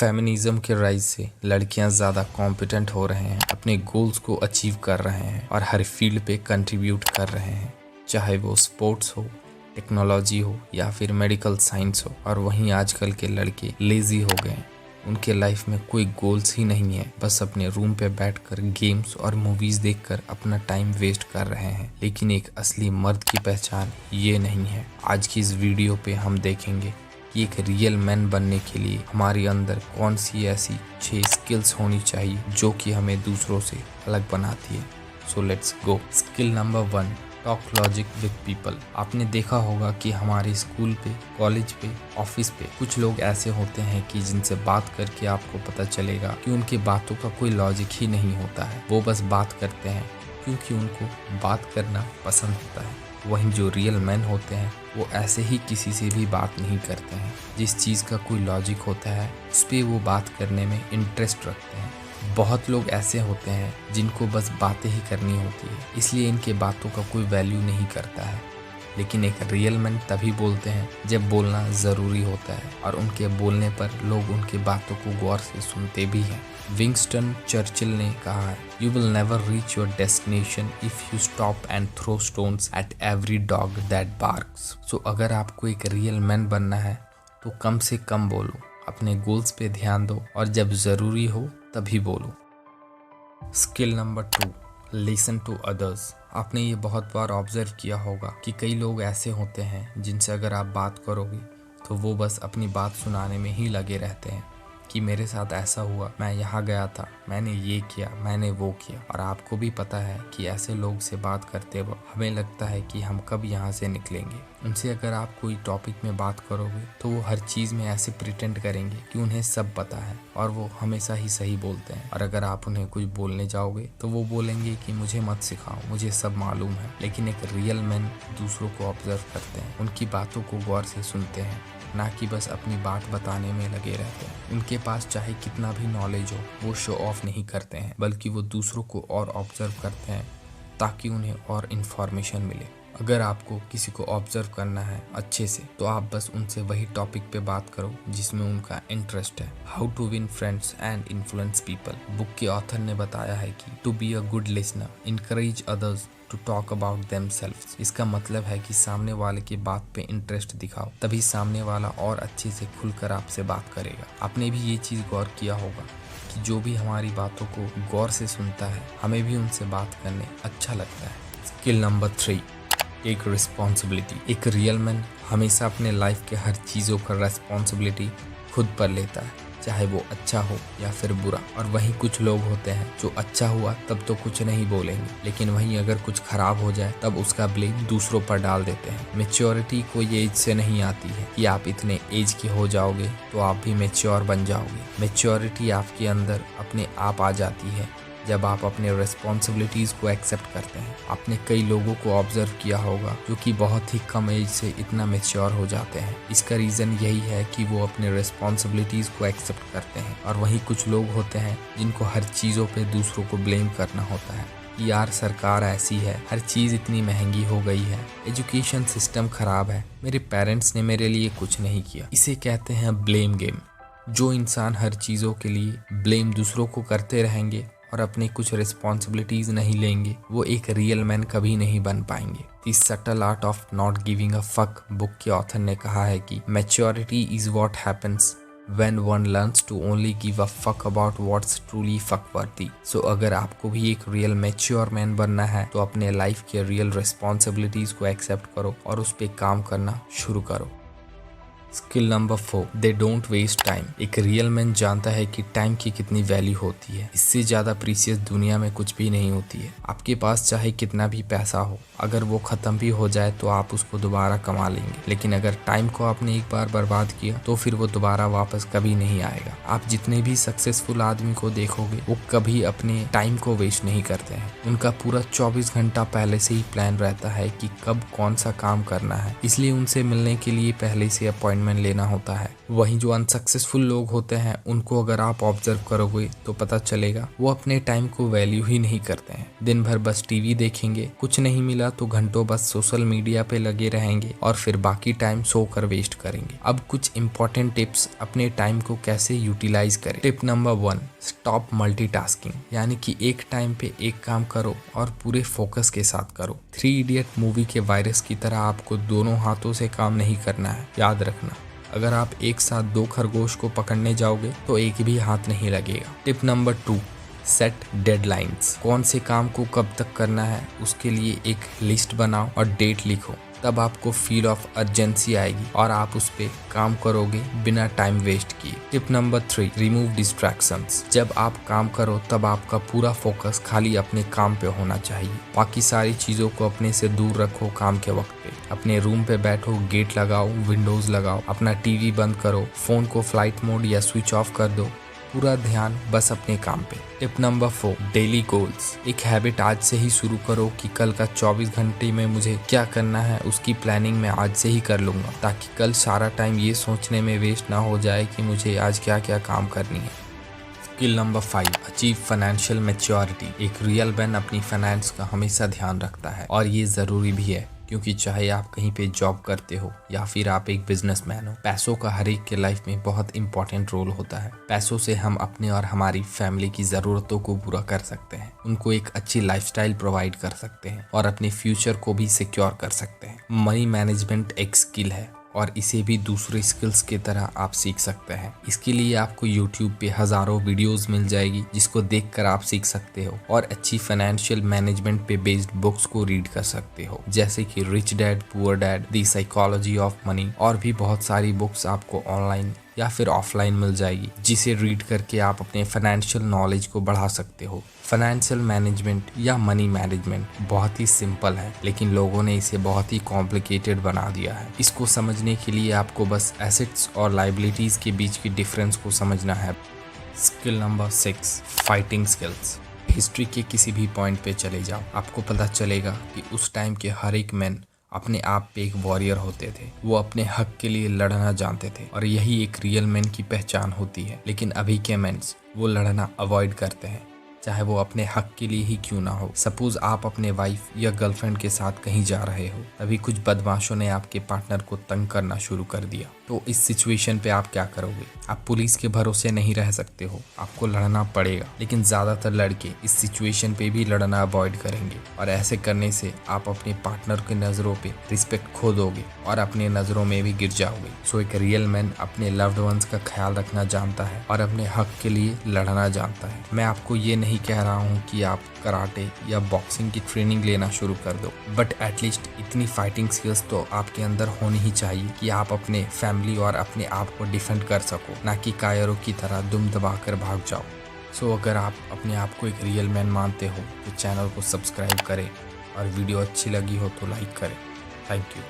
Feminism के rise से लड़कियां ज़्यादा कॉम्पिटेंट हो रहे हैं, अपने गोल्स को अचीव कर रहे हैं और हर फील्ड पे कंट्रीब्यूट कर रहे हैं, चाहे वो स्पोर्ट्स हो, टेक्नोलॉजी हो या फिर मेडिकल साइंस हो। और वहीं आजकल के लड़के लेजी हो गए हैं, उनके लाइफ में कोई गोल्स ही नहीं है, बस अपने रूम पे बैठकर गेम्स और मूवीज़ देखकर अपना टाइम वेस्ट कर रहे हैं। लेकिन एक असली मर्द की पहचान ये नहीं है। आज की इस वीडियो पे हम देखेंगे कि एक रियल मैन बनने के लिए हमारे अंदर कौन सी ऐसी 6 स्किल्स होनी चाहिए जो कि हमें दूसरों से अलग बनाती है। So let's go. Skill number 1, talk logic with people. आपने देखा होगा कि हमारे स्कूल पे, कॉलेज पे, ऑफिस पे कुछ लोग ऐसे होते हैं कि जिनसे बात करके आपको पता चलेगा कि उनकी बातों का कोई लॉजिक ही नहीं होता है। वो बस बात करते हैं क्योंकि उनको बात करना पसंद होता है। वहीं जो रियल मैन होते हैं वो ऐसे ही किसी से भी बात नहीं करते हैं। जिस चीज़ का कोई लॉजिक होता है उस पर वो बात करने में इंटरेस्ट रखते हैं। बहुत लोग ऐसे होते हैं जिनको बस बातें ही करनी होती है, इसलिए इनके बातों का कोई वैल्यू नहीं करता है। लेकिन एक रियल मैन तभी बोलते हैं जब बोलना ज़रूरी होता है और उनके बोलने पर लोग उनकी बातों को गौर से सुनते भी हैं। विंस्टन चर्चिल ने कहा है, you will never reach your destination if you stop and throw stones at every dog that barks. So अगर आपको एक रियल मैन बनना है तो कम से कम बोलो, अपने गोल्स पे ध्यान दो और जब ज़रूरी हो तभी बोलो। Skill number 2, listen to others. आपने ये बहुत बार ऑब्जर्व किया होगा कि कई लोग ऐसे होते हैं जिनसे अगर आप बात करोगे तो वो बस अपनी बात सुनाने में ही लगे रहते हैं कि मेरे साथ ऐसा हुआ, मैं यहाँ गया था, मैंने ये किया, मैंने वो किया। और आपको भी पता है कि ऐसे लोग से बात करते वक्त हमें लगता है कि हम कब यहाँ से निकलेंगे। उनसे अगर आप कोई टॉपिक में बात करोगे तो वो हर चीज़ में ऐसे प्रिटेंड करेंगे कि उन्हें सब पता है और वो हमेशा ही सही बोलते हैं। और अगर आप उन्हें कुछ बोलने जाओगे तो वो बोलेंगे कि मुझे मत सिखाओ, मुझे सब मालूम है। लेकिन एक रियल मैन दूसरों को ऑब्जर्व करते हैं, उनकी बातों को गौर से सुनते हैं, ना कि बस अपनी बात बताने में लगे रहते हैं। उनके पास चाहे कितना भी नॉलेज हो, वो शो ऑफ नहीं करते हैं, बल्कि वो दूसरों को और ऑब्जर्व करते हैं ताकि उन्हें और इन्फॉर्मेशन मिले। अगर आपको किसी को ऑब्जर्व करना है अच्छे से तो आप बस उनसे वही टॉपिक पे बात करो जिसमें उनका इंटरेस्ट है। How to win friends and influence people book के ऑथर ने बताया है कि to be a good listener, encourage others to talk about themselves. इसका मतलब है कि सामने वाले की बात पे इंटरेस्ट दिखाओ, तभी सामने वाला और अच्छे से खुलकर आपसे बात करेगा। आपने भी ये चीज़ गौर किया होगा कि जो भी हमारी बातों को गौर से सुनता है हमें भी उनसे बात करने अच्छा लगता है। स्किल नंबर 3, एक रिस्पॉन्सिबिलिटी। एक रियल मैन हमेशा अपने लाइफ के हर चीज़ों का रिस्पॉन्सिबिलिटी खुद पर लेता है, चाहे वो अच्छा हो या फिर बुरा। और वहीं कुछ लोग होते हैं जो अच्छा हुआ तब तो कुछ नहीं बोलेंगे, लेकिन वहीं अगर कुछ खराब हो जाए तब उसका ब्लेम दूसरों पर डाल देते हैं। मैच्योरिटी कोई एज से नहीं आती है कि आप इतने एज के हो जाओगे तो आप भी मैच्योर बन जाओगे। मैच्योरिटी आपके अंदर अपने आप आ जाती है जब आप अपने रिस्पॉन्सिबिलिटीज़ को एक्सेप्ट करते हैं। आपने कई लोगों को ऑब्जर्व किया होगा जो कि बहुत ही कम एज से इतना मैच्योर हो जाते हैं। इसका रीज़न यही है कि वो अपने रिस्पॉन्सिबिलिटीज़ को एक्सेप्ट करते हैं। और वहीं कुछ लोग होते हैं जिनको हर चीज़ों पे दूसरों को ब्लेम करना होता है कि यार सरकार ऐसी है, हर चीज़ इतनी महंगी हो गई है, एजुकेशन सिस्टम ख़राब है, मेरे पेरेंट्स ने मेरे लिए कुछ नहीं किया। इसे कहते हैं ब्लेम गेम। जो इंसान हर चीज़ों के लिए ब्लेम दूसरों को करते रहेंगे और अपनी कुछ रिस्पॉन्सिबिलिटीज नहीं लेंगे, वो एक रियल मैन कभी नहीं बन पाएंगे। The subtle art of not giving a fuck book के ऑथर ने कहा है कि maturity is what happens when one learns to only give a fuck about what's truly fuckworthy. So अगर आपको भी एक रियल मैच्योर मैन बनना है तो अपने लाइफ के रियल रिस्पॉन्सिबिलिटीज को एक्सेप्ट करो और उस पर काम करना शुरू करो। Skill number 4, they don't waste time. एक रियल मैन जानता है कि टाइम की कितनी वैल्यू होती है। इससे ज़्यादा प्रीशियस दुनिया में कुछ भी नहीं होती है। आपके पास चाहे कितना भी पैसा हो, अगर वो ख़त्म भी हो जाए तो आप उसको दोबारा कमा लेंगे। लेकिन अगर टाइम को आपने एक बार बर्बाद किया तो फिर वो दोबारा वापस कभी नहीं आएगा। आप जितने भी सक्सेसफुल आदमी को देखोगे वो कभी अपने टाइम को वेस्ट नहीं करते हैं। उनका पूरा 24 घंटा पहले से ही प्लान रहता है कि कब कौन सा काम करना है। इसलिए उनसे मिलने के लिए पहले से अपॉइंटमेंट असाइनमेंट लेना होता है। वहीं जो अनसक्सेसफुल लोग होते हैं उनको अगर आप ऑब्जर्व करोगे तो पता चलेगा वो अपने टाइम को वैल्यू ही नहीं करते हैं। दिन भर बस टीवी देखेंगे, कुछ नहीं मिला तो घंटों बस सोशल मीडिया पे लगे रहेंगे और फिर बाकी टाइम सोकर वेस्ट करेंगे। अब कुछ इंपॉर्टेंट टिप्स अपने टाइम को कैसे यूटिलाइज करें। टिप नंबर 1, स्टॉप मल्टीटास्किंग, यानी कि एक टाइम पे एक काम करो और पूरे फोकस के साथ करो। 3 इडियट मूवी के वायरस की तरह आपको दोनों हाथों से काम नहीं करना है। याद रखना, अगर आप एक साथ 2 खरगोश को पकड़ने जाओगे तो एक भी हाथ नहीं लगेगा। Tip number 2, set deadlines. कौन से काम को कब तक करना है उसके लिए एक लिस्ट बनाओ और डेट लिखो, तब आपको फील ऑफ अर्जेंसी आएगी और आप उस पे काम करोगे बिना टाइम वेस्ट किए। Tip number 3, remove distractions. जब आप काम करो तब आपका पूरा फोकस खाली अपने काम पे होना चाहिए। बाकी सारी चीज़ों को अपने से दूर रखो। काम के वक्त पे अपने रूम पे बैठो, गेट लगाओ, विंडोज लगाओ, अपना टीवी बंद करो, फोन को फ्लाइट मोड या स्विच ऑफ कर दो, पूरा ध्यान बस अपने काम पे। Tip number 4, daily goals. एक हैबिट आज से ही शुरू करो कि कल का 24 घंटे में मुझे क्या करना है उसकी प्लानिंग मैं आज से ही कर लूँगा, ताकि कल सारा टाइम ये सोचने में वेस्ट ना हो जाए कि मुझे आज क्या क्या काम करनी है। Skill number 5, achieve financial maturity. एक रियल मैन अपनी फाइनेंस का हमेशा ध्यान रखता है और ये ज़रूरी भी है, क्योंकि चाहे आप कहीं पे जॉब करते हो या फिर आप एक बिजनेसमैन हो, पैसों का हर एक के लाइफ में बहुत इंपॉर्टेंट रोल होता है। पैसों से हम अपने और हमारी फैमिली की ज़रूरतों को पूरा कर सकते हैं, उनको एक अच्छी लाइफस्टाइल प्रोवाइड कर सकते हैं और अपने फ्यूचर को भी सिक्योर कर सकते हैं। मनी मैनेजमेंट एक स्किल है और इसे भी दूसरे स्किल्स की तरह आप सीख सकते हैं। इसके लिए आपको YouTube पे हजारों वीडियोस मिल जाएगी जिसको देखकर आप सीख सकते हो और अच्छी फाइनेंशियल मैनेजमेंट पे बेस्ड बुक्स को रीड कर सकते हो, जैसे कि rich dad poor dad, the psychology of money, और भी बहुत सारी बुक्स आपको ऑनलाइन या फिर ऑफलाइन मिल जाएगी, जिसे रीड करके आप अपने फाइनेंशियल नॉलेज को बढ़ा सकते हो। फाइनेंशियल मैनेजमेंट या मनी मैनेजमेंट बहुत ही सिंपल है, लेकिन लोगों ने इसे बहुत ही कॉम्प्लिकेटेड बना दिया है। इसको समझने के लिए आपको बस एसेट्स और लायबिलिटीज के बीच की डिफरेंस को समझना है। Skill number 6, fighting skills. History के किसी भी पॉइंट पे चले जाओ, आपको पता चलेगा कि उस टाइम के हर एक मैन अपने आप पे एक वॉरियर होते थे। वो अपने हक के लिए लड़ना जानते थे और यही एक रियल मैन की पहचान होती है। लेकिन अभी के मेंस वो लड़ना अवॉइड करते हैं, चाहे वो अपने हक के लिए ही क्यों ना हो। सपोज आप अपने वाइफ या गर्लफ्रेंड के साथ कहीं जा रहे हो, तभी कुछ बदमाशों ने आपके पार्टनर को तंग करना शुरू कर दिया, तो इस सिचुएशन पे आप क्या करोगे? आप पुलिस के भरोसे नहीं रह सकते हो, आपको लड़ना पड़ेगा। लेकिन ज्यादातर लड़के इस सिचुएशन पे भी लड़ना अवॉइड करेंगे और ऐसे करने से आप अपने पार्टनर की नजरों पे रिस्पेक्ट खो दोगे और अपने नजरों में भी गिर जाओगे। सो एक रियल मैन अपने लव्ड वंस का ख्याल रखना जानता है और अपने हक के लिए लड़ना जानता है। मैं आपको ये नहीं कह रहा हूँ कि आप कराटे या बॉक्सिंग की ट्रेनिंग लेना शुरू कर दो, बट एटलीस्ट इतनी फाइटिंग स्किल्स तो आपके अंदर होनी ही चाहिए कि आप अपने फैमिली और अपने आप को डिफेंड कर सको, ना कि कायरों की तरह दुम दबाकर भाग जाओ। सो अगर आप अपने आप को एक रियल मैन मानते हो तो चैनल को सब्सक्राइब करें और वीडियो अच्छी लगी हो तो लाइक करें। Thank you.